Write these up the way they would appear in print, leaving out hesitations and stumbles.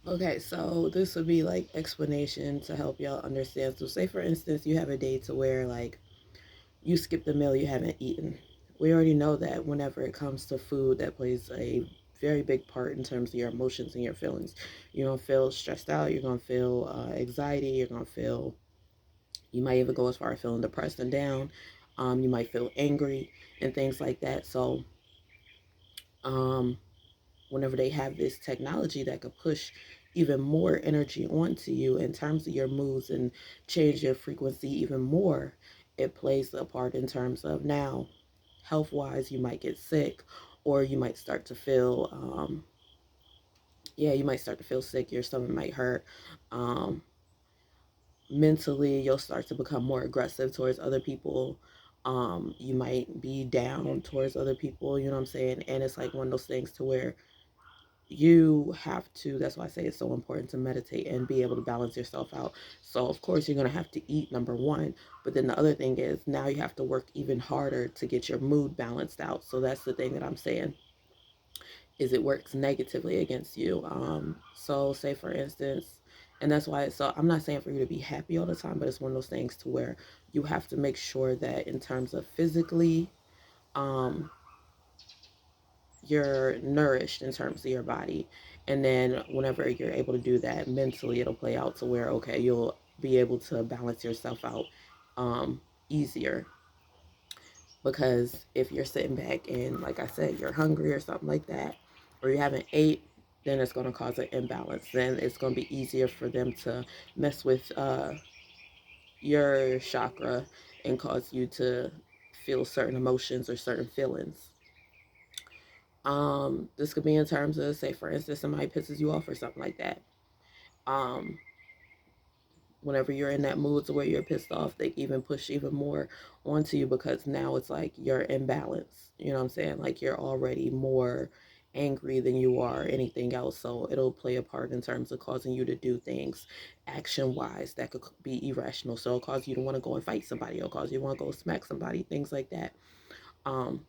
Okay, so this would be like explanation to help y'all understand. So say for instance you have a day to where like you skipped a meal you haven't eaten. We already know that whenever it comes to food, that plays a very big part in terms of your emotions and your feelings. You're gonna feel stressed out. You're gonna feel anxiety. You're gonna feel. You might even go as far as feeling depressed and down. You might feel angry and things like that. So, um, whenever they have this technology that could push even more energy onto you in terms of your moods and change your frequency even more, it plays a part in terms of now health wise, you might get sick or you might start to feel, yeah, you might start to feel sick. Your stomach might hurt. Um, Mentally, you'll start to become more aggressive towards other people. You might be down towards other people, you know what I'm saying? And it's like one of those things to where you have to, that's why I say it's so important to meditate and be able to balance yourself out. So of course you're going to have to eat, number one, but then the other thing is now you have to work even harder to get your mood balanced out. So that's the thing that I'm saying, is it works negatively against you. So say for instance, and that's why so I'm not saying for you to be happy all the time, but it's one of those things to where you have to make sure that in terms of physically, um you're nourished in terms of your body. And then whenever you're able to do that mentally, it'll play out to where, okay, you'll be able to balance yourself out easier. Because if you're sitting back and, like I said, you're hungry or something like that, or you haven't ate, then it's going to cause an imbalance. Then it's going to be easier for them to mess with your chakra and cause you to feel certain emotions or certain feelings. This could be in terms of, say, for instance, somebody pisses you off or something like that. Um, Whenever you're in that mood to where you're pissed off, they even push even more onto you because now it's like you're imbalanced. You know what I'm saying? Like you're already more angry than you are anything else. So it'll play a part in terms of causing you to do things action wise that could be irrational. So it'll cause you to want to go and fight somebody, it'll cause you to want to go smack somebody, things like that. Um,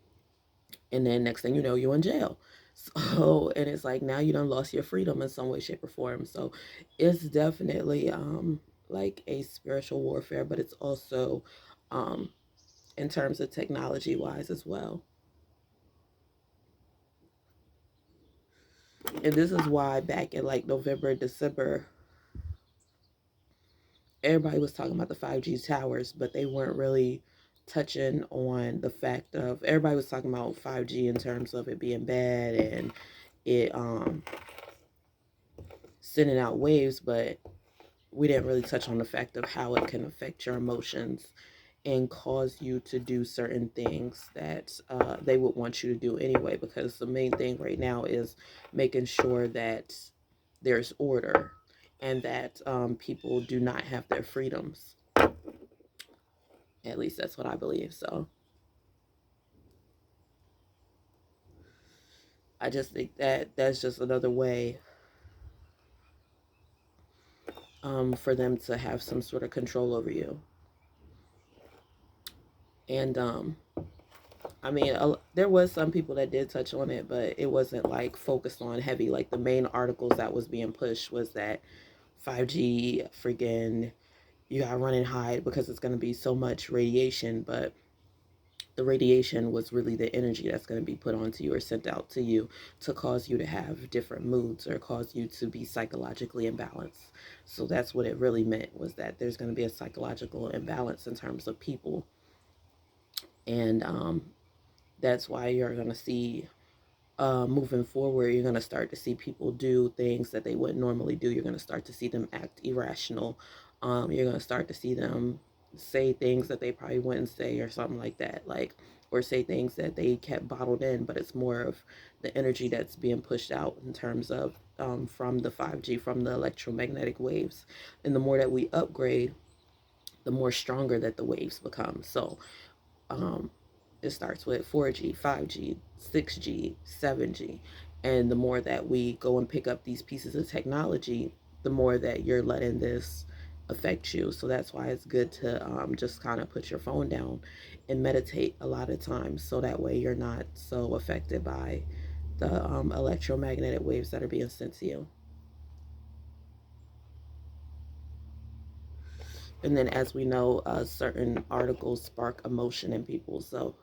and then next thing you know, you're in jail. So, and it's like now you done lost your freedom in some way, shape, or form. So it's definitely like a spiritual warfare, but it's also um in terms of technology wise as well. And this is why back in like November, December, everybody was talking about the 5G towers, but they weren't really touching on the fact of, everybody was talking about 5G in terms of it being bad and it sending out waves, but we didn't really touch on the fact of how it can affect your emotions and cause you to do certain things that they would want you to do anyway. Because the main thing right now is making sure that there's order and that people do not have their freedoms. At least that's what I believe. So I just think that that's just another way for them to have some sort of control over you. And I mean, there was some people that did touch on it, but it wasn't like focused on heavy. Like the main articles that was being pushed was that 5G freaking you got to run and hide because it's going to be so much radiation. But the radiation was really the energy that's going to be put onto you or sent out to you to cause you to have different moods or cause you to be psychologically imbalanced. So that's what it really meant, was that there's going to be a psychological imbalance in terms of people. And that's why you're going to see moving forward, you're going to start to see people do things that they wouldn't normally do. You're going to start to see them act irrational. You're going to start to see them say things that they probably wouldn't say or something like that. Like, or say things that they kept bottled in, but it's more of the energy that's being pushed out in terms of from the 5G, from the electromagnetic waves. And the more that we upgrade, the more stronger that the waves become. So um, it starts with 4G, 5G, 6G, 7G. And the more that we go and pick up these pieces of technology, the more that you're letting this affect you. So that's why it's good to just kind of put your phone down and meditate a lot of times. So that way you're not so affected by the electromagnetic waves that are being sent to you. And then, as we know, certain articles spark emotion in people. So,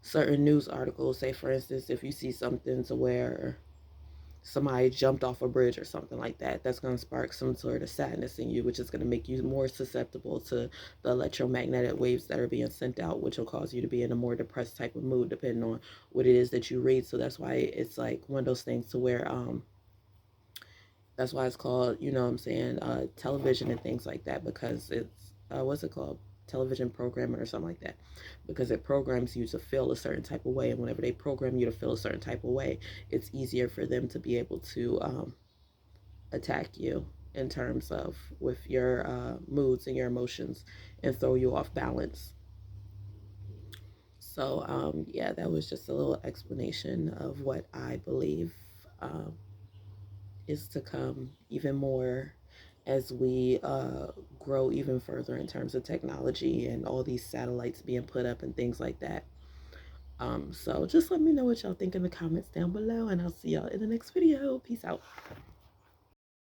certain news articles, say for instance, if you see something to where somebody jumped off a bridge or something like that, that's going to spark some sort of sadness in you, which is going to make you more susceptible to the electromagnetic waves that are being sent out, which will cause you to be in a more depressed type of mood, depending on what it is that you read. So that's why it's like one of those things to where that's why it's called, you know what I'm saying, television and things like that, because it's, what's it called? Television programming or something like that, because it programs you to feel a certain type of way. And whenever they program you to feel a certain type of way, it's easier for them to be able to attack you in terms of with your moods and your emotions and throw you off balance. So, yeah, that was just a little explanation of what I believe um, is to come even more as we grow even further in terms of technology and all these satellites being put up and things like that. So just let me know what y'all think in the comments down below, and I'll see y'all in the next video. Peace out.